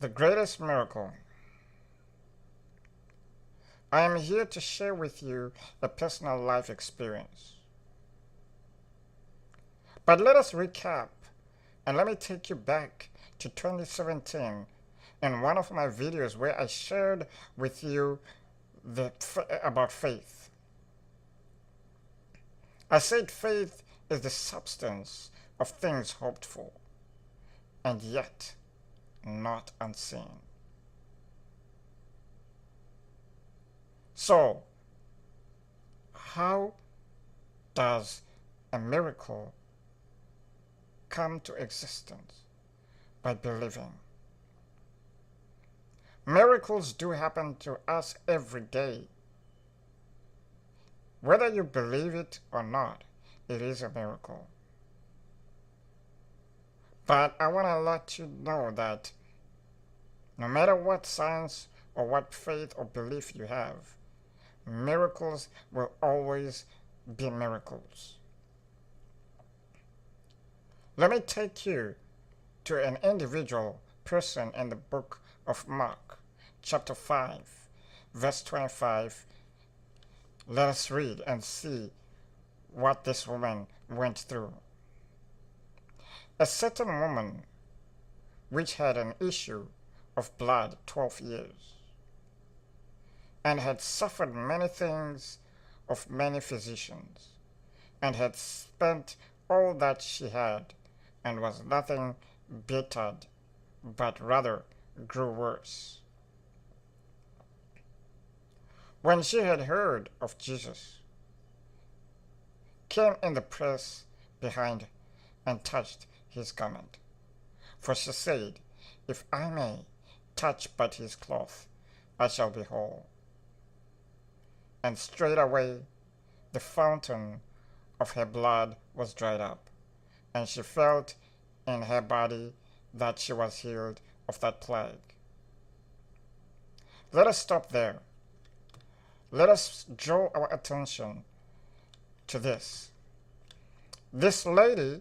The greatest miracle. I am here to share with you a personal life experience. But let us recap and let me take you back to 2017 in one of my videos where I shared with you about faith. I said faith is the substance of things hoped for and yet not unseen. So, how does a miracle come to existence? By believing. Miracles do happen to us every day. Whether you believe it or not, it is a miracle. But I want to let you know that no matter what science or what faith or belief you have, miracles will always be miracles. Let me take you to an individual person in the book of Mark, chapter 5, verse 25. Let us read and see what this woman went through. A certain woman which had an issue of blood 12 years, and had suffered many things of many physicians, and had spent all that she had, and was nothing bettered, but rather grew worse. When she had heard of Jesus, came in the press behind and touched his garment. For she said, If I may touch but his cloth, I shall be whole. And straightway the fountain of her blood was dried up, and she felt in her body that she was healed of that plague. Let us stop there. Let us draw our attention to this. This lady,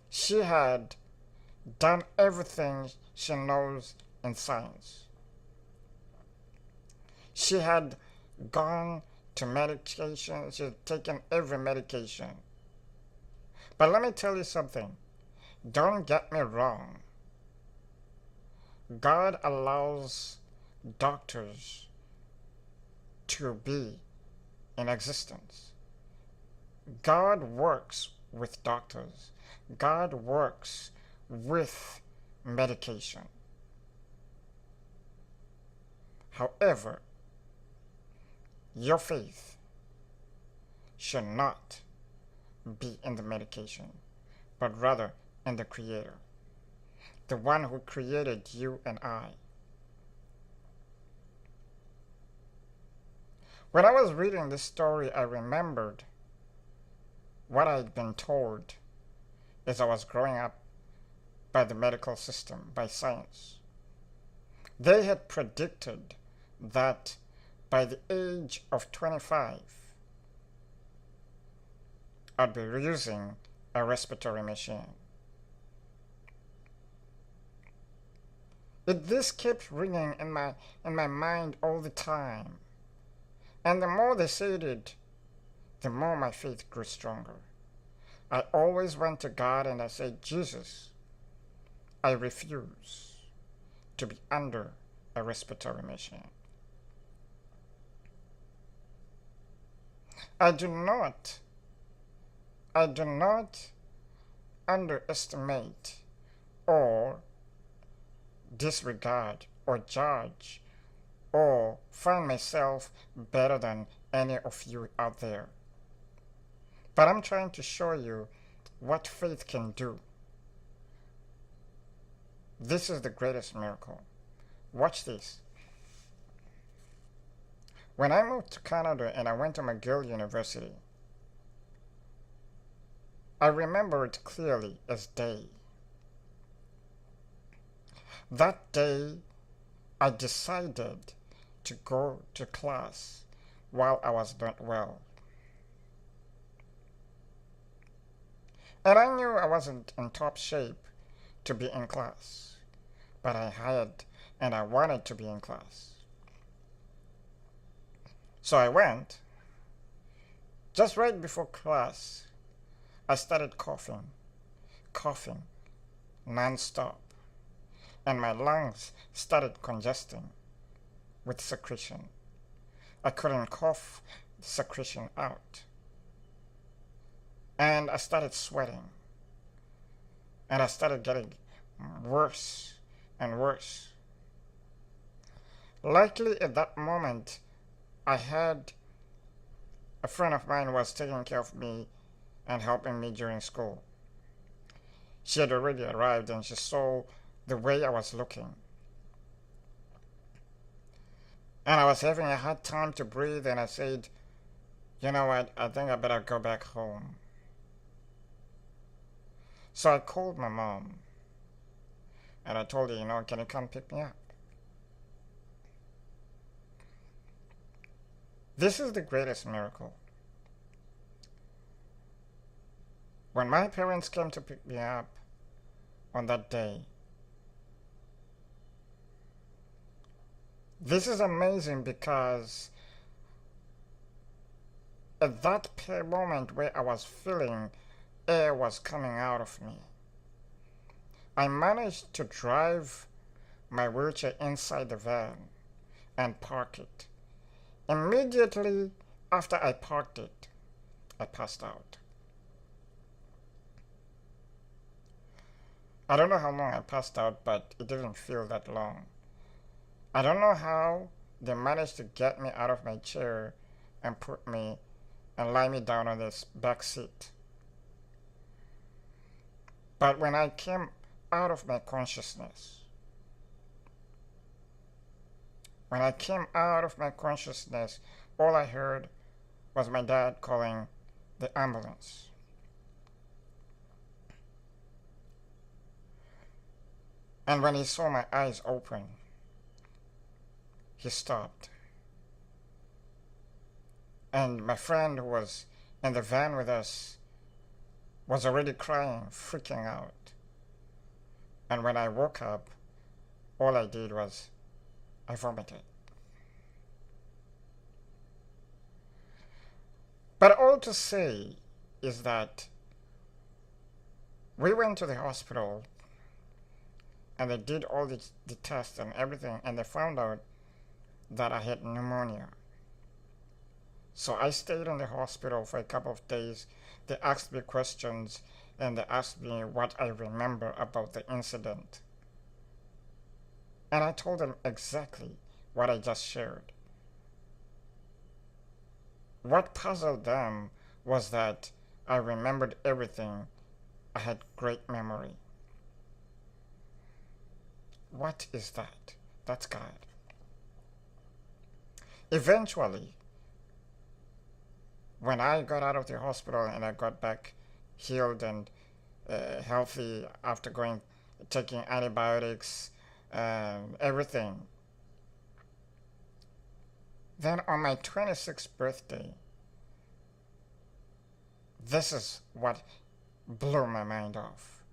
she had done everything she knows in science. She had gone to medication, she had taken every medication. But let me tell you something. Don't get me wrong. God allows doctors to be in existence. God works with doctors. God works with medication. However, your faith should not be in the medication, but rather in the Creator, the one who created you and I. When I was reading this story, I remembered what I had been told as I was growing up by the medical system, by science. They had predicted that by the age of 25, I'd be using a respiratory machine. This kept ringing in my mind all the time. And the more they said it, the more my faith grew stronger. I always went to God and I said, Jesus, I refuse to be under a respiratory machine. I do not underestimate or disregard or judge or find myself better than any of you out there. But I'm trying to show you what faith can do. This is the greatest miracle. Watch this. When I moved to Canada and I went to McGill University, I remember it clearly as day. That day, I decided to go to class while I was not well. And I knew I wasn't in top shape to be in class, but I had and I wanted to be in class. So I went. Just right before class, I started coughing non-stop, and my lungs started congesting with secretion. I couldn't cough the secretion out. And I started sweating. And I started getting worse and worse. Luckily, at that moment, I had a friend of mine who was taking care of me and helping me during school. She had already arrived and she saw the way I was looking. And I was having a hard time to breathe, and I said, you know what, I think I better go back home. So I called my mom and I told her, can you come pick me up? This is the greatest miracle. When my parents came to pick me up on that day, this is amazing because at that moment where I was feeling air was coming out of me, I managed to drive my wheelchair inside the van and park it. Immediately after I parked it, I passed out. I don't know how long I passed out, but it didn't feel that long. I don't know how they managed to get me out of my chair and put me and lie me down on this back seat. But when I came out of my consciousness, all I heard was my dad calling the ambulance. And when he saw my eyes open, he stopped. And my friend who was in the van with us was already crying, freaking out. And when I woke up, all I did was I vomited. But all to say is that we went to the hospital and they did all the tests and everything, and they found out that I had pneumonia. So I stayed in the hospital for a couple of days. They asked me questions and they asked me what I remember about the incident. And I told them exactly what I just shared. What puzzled them was that I remembered everything. I had great memory. What is that? That's God. Eventually, when I got out of the hospital and I got back healed and healthy after taking antibiotics, everything, then on my 26th birthday, this is what blew my mind off.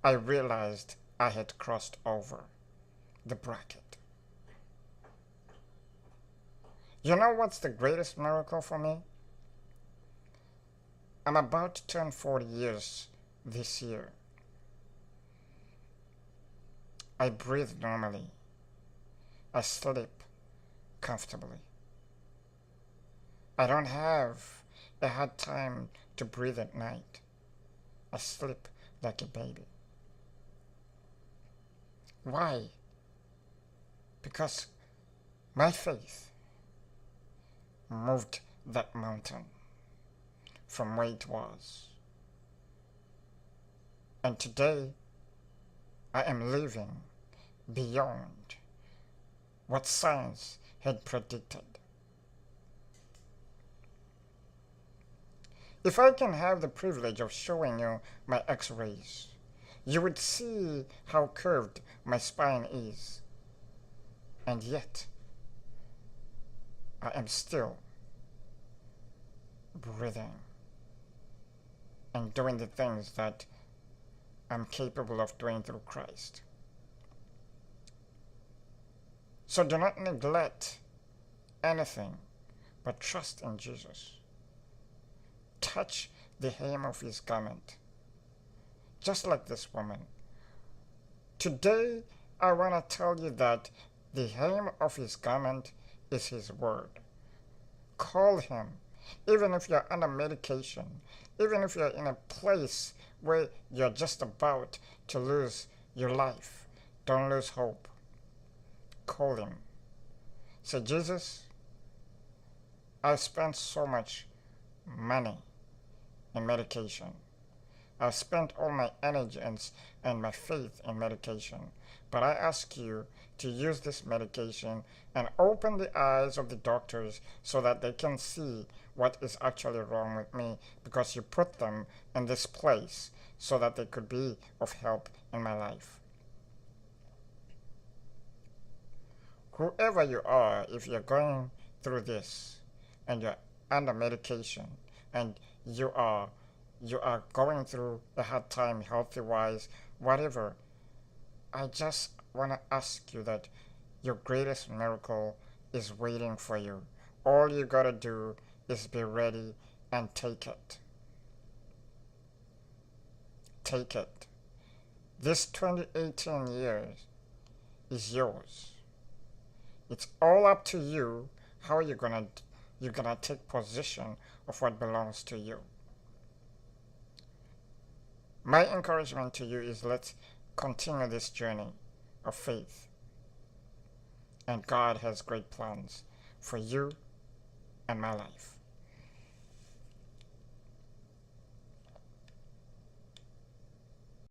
I realized I had crossed over the bracket. You know what's the greatest miracle for me? I'm about to turn 40 years this year. I breathe normally. I sleep comfortably. I don't have a hard time to breathe at night. I sleep like a baby. Why? Because my faith moved that mountain from where it was. And today, I am living beyond what science had predicted. If I can have the privilege of showing you my x-rays, you would see how curved my spine is. And yet, I am still breathing and doing the things that I'm capable of doing through Christ. So do not neglect anything, but trust in Jesus. Touch the hem of his garment, just like this woman. Today, I want to tell you that the hem of his garment is his word. Call him, even if you're under medication, even if you're in a place where you're just about to lose your life. Don't lose hope. Call him. Say, Jesus, I spent so much money in medication. I've spent all my energy and my faith in medication. But I ask you to use this medication and open the eyes of the doctors so that they can see what is actually wrong with me, because you put them in this place so that they could be of help in my life. Whoever you are, if you're going through this and you're under medication and you are going through a hard time healthy-wise, whatever, I just want to ask you that your greatest miracle is waiting for you. All you gotta do is be ready and take it. Take it. This 2018 years is yours. It's all up to you how you're gonna take possession of what belongs to you. My encouragement to you is, let's continue this journey of faith. And God has great plans for you and my life.